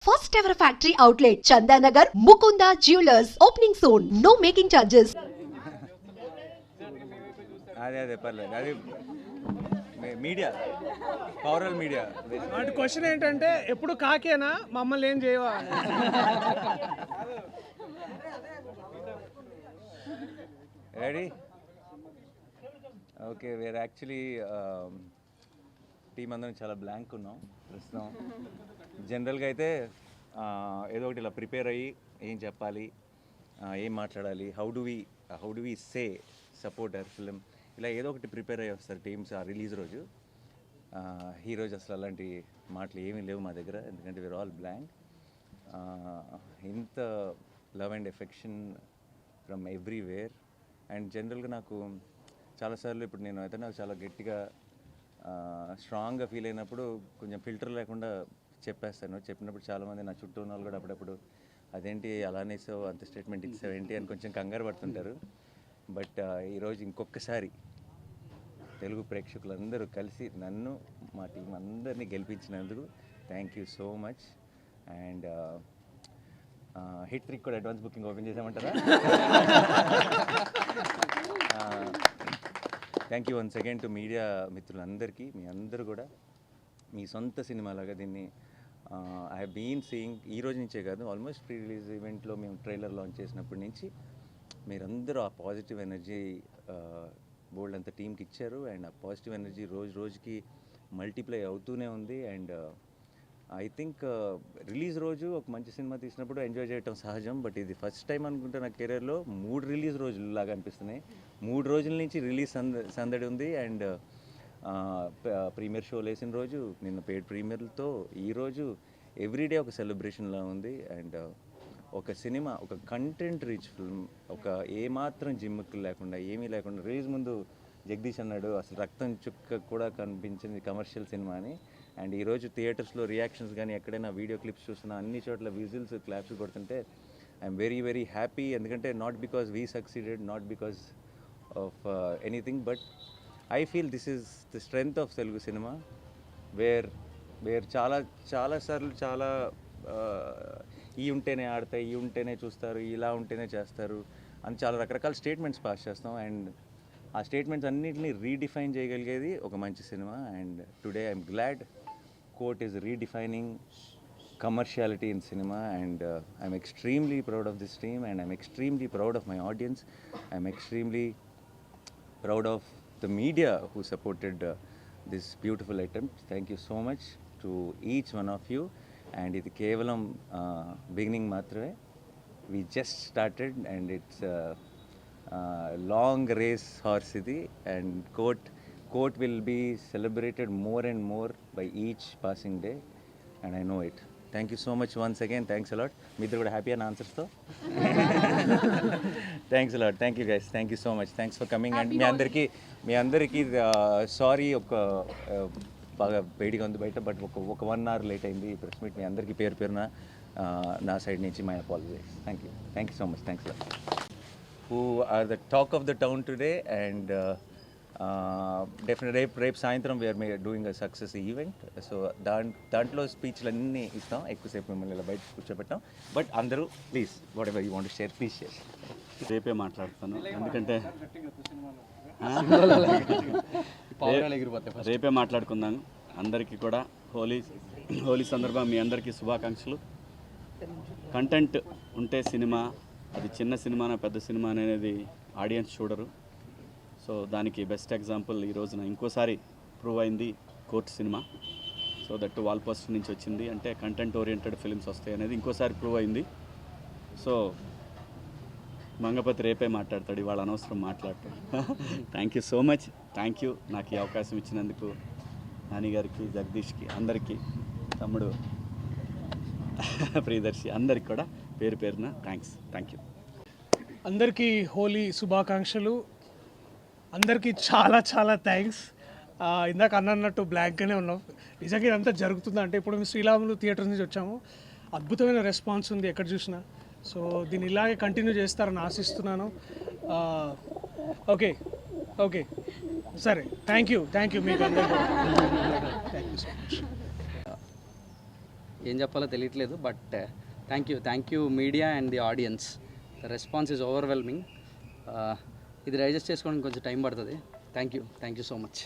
first ever factory outlet, Chandanagar, Mukunda Jewelers, opening soon. No making charges. అదే పర్లేదు. అది media, powerful media. వాటి question ఏంటంటే ఎప్పుడు కాకేనా మమ్మల్ని ఏం చేయవా? Ready? Okay, where actually team అందరం చాలా బ్లాంక్ ఉన్నాం ప్రస్తుతం. జనరల్గా అయితే ఏదో ఒకటి ఇలా ప్రిపేర్ అయ్యి ఏం చెప్పాలి, ఏం మాట్లాడాలి, how do we say support our film, ఇలా ఏదో ఒకటి ప్రిపేర్ అయ్యి వస్తారు టీమ్స్ ఆ రిలీజ్ రోజు. ఈరోజు అసలు అలాంటి మాటలు ఏమీ లేవు మా దగ్గర, ఎందుకంటే వీఆర్ ఆల్ బ్లాంక్. ఇంత love and affection from everywhere. And జనరల్గా నాకు చాలాసార్లు ఇప్పుడు నేను అయితే నాకు చాలా గట్టిగా స్ట్రాంగ్గా ఫీల్ అయినప్పుడు కొంచెం ఫిల్టర్ లేకుండా చెప్పేస్తాను. చెప్పినప్పుడు చాలామంది నా చుట్టూ ఉన్న వాళ్ళు కూడా అప్పుడప్పుడు అదేంటి అలానే ఇస్తావు, అంత స్టేట్మెంట్ ఇస్తావు ఏంటి అని కొంచెం కంగారు పడుతుంటారు. బట్ ఈరోజు ఇంకొకసారి తెలుగు ప్రేక్షకులందరూ కలిసి నన్ను మా టీం అందరినీ గెలిపించినందుకు thank you so much. And hit trick కూడా అడ్వాన్స్ బుకింగ్ ఓపెన్ చేసామంటారా? Thank you once again to media మిత్రులందరికీ. మీ అందరూ కూడా మీ సొంత సినిమాలాగా దీన్ని ఐ హ్యావ్ బీన్ సీయింగ్. ఈ రోజు నుంచే కాదు, ఆల్మోస్ట్ ప్రీ రిలీజ్ ఈవెంట్లో మేము ట్రైలర్ లాంచ్ చేసినప్పటి నుంచి మీరందరూ ఆ పాజిటివ్ ఎనర్జీ బోల్డ్ అంత టీంకి ఇచ్చారు. అండ్ ఆ పాజిటివ్ ఎనర్జీ రోజు రోజుకి మల్టిప్లై అవుతూనే ఉంది. అండ్ ఐ థింక్ రిలీజ్ రోజు ఒక మంచి సినిమా తీసినప్పుడు ఎంజాయ్ చేయటం సహజం. బట్ ఇది ఫస్ట్ టైం అనుకుంటే నా కెరీర్లో 3 రిలీజ్ రోజులు లాగా అనిపిస్తున్నాయి. 3 రోజుల నుంచి రిలీజ్ సందడి ఉంది. అండ్ ప్రీమియర్ షోలు వేసిన రోజు, నిన్న పెయిడ్ ప్రీమియర్లతో ఈరోజు ఎవ్రీడే ఒక సెలబ్రేషన్లా ఉంది. అండ్ ఒక సినిమా, ఒక కంటెంట్ రిచ్ ఫిల్మ్, ఒక ఏమాత్రం జిమ్ముక్కులు లేకుండా ఏమీ లేకుండా రిలీజ్ ముందు జగదీష్ అన్నాడు అసలు రక్తం చుక్క కూడా కనిపించింది కమర్షియల్ సినిమా అని. అండ్ ఈరోజు థియేటర్స్లో రియాక్షన్స్ కానీ ఎక్కడైనా వీడియో క్లిప్స్ చూస్తున్నా అన్ని చోట్ల విజిల్స్ క్లాప్స్ కొడుతుంటే ఐఎమ్ వెరీ వెరీ హ్యాపీ. ఎందుకంటే not because we succeeded, not because of anything, but I feel this is the strength of Telugu cinema. Where చాలాసార్లు చాలా ఈ ఉంటేనే ఆడతాయి, ఈ ఉంటేనే చూస్తారు, ఇలా ఉంటేనే చేస్తారు అని చాలా రకరకాల స్టేట్మెంట్స్ పాస్ చేస్తాం. అండ్ ఆ స్టేట్మెంట్స్ అన్నింటినీ రీడిఫైన్ చేయగలిగేది ఒక మంచి cinema. And today I'm glad court is redefining commerciality in cinema. And I'm extremely proud of this team, and I'm extremely proud of my audience. I'm extremely proud of the media who supported this beautiful attempt. Thank you so much to each one of you. And ఇది కేవలం beginning మాత్రమే. we just started and it's long race horse ఇది. and court will be celebrated more and more by each passing day, and I know it. Thank you so much once again. Thanks a lot. మీ ఇద్దరు కూడా happy అని ఆన్సర్స్తో thanks a lot. Thank you guys. Thank you so much. Thanks for coming. And మీ అందరికీ sorry, ఒక బాగా వేడిగా ఉంది బయట, but ఒక 1 hour లేట్ అయింది ప్రెస్ మీట్. మీ అందరికీ పేరున నా సైడ్ నుంచి my apologies. Thank you so much. Thanks lot. Who are the talk of the town today. And definite రేపు సాయంత్రం we are doing a success event. So దాంట్లో స్పీచ్లు అన్నీ ఇస్తాం. ఎక్కువసేపు మిమ్మల్ని ఇలా బయట కూర్చోబెట్టాం. బట్ అందరూ please whatever you want to share, please share. రేపే మాట్లాడతాను, ఎందుకంటే రేపే మాట్లాడుకుందాను. అందరికీ కూడా హోలీ సందర్భంగా మీ అందరికీ శుభాకాంక్షలు. కంటెంట్ ఉంటే సినిమా, అది చిన్న సినిమానా పెద్ద సినిమా అనేది ఆడియన్స్ చూడరు. సో దానికి బెస్ట్ ఎగ్జాంపుల్ ఈ రోజున ఇంకోసారి ప్రూవ్ అయింది court cinema. So that wall poster నుంచి వచ్చింది అంటే కంటెంట్ ఓరియంటెడ్ ఫిలిమ్స్ వస్తాయి అనేది ఇంకోసారి ప్రూవ్ అయింది. సో మంగపతి రేపే మాట్లాడతాడు, ఇవాళ అనవసరం మాట్లాడతాడు. Thank you so much. Thank you నాకు ఈ అవకాశం ఇచ్చినందుకు నాని గారికి, జగదీష్కి, అందరికీ, తమ్ముడు ప్రియదర్శి, అందరికి కూడా పేరున థ్యాంక్స్. Thank you. అందరికీ హోలీ శుభాకాంక్షలు. అందరికీ చాలా చాలా థ్యాంక్స్. ఇందాక అన్నట్టు బ్లాంక్గానే ఉన్నాం. నిజంగా ఇదంతా జరుగుతుందంటే ఇప్పుడు మేము శ్రీరాములు థియేటర్ నుంచి వచ్చాము. అద్భుతమైన రెస్పాన్స్ ఉంది ఎక్కడ చూసినా. సో దీన్ని ఇలాగే కంటిన్యూ చేస్తారని ఆశిస్తున్నాను. ఓకే సరే, థ్యాంక్ యూ మీకు అందరికీ థ్యాంక్ యూ సో మచ్. ఏం చెప్పాలో తెలియట్లేదు. But thank you media and the audience. The response is overwhelming. ఇది డైజెస్ట్ చేసుకోవడానికి కొంచెం టైం పడుతుంది. Thank you so much.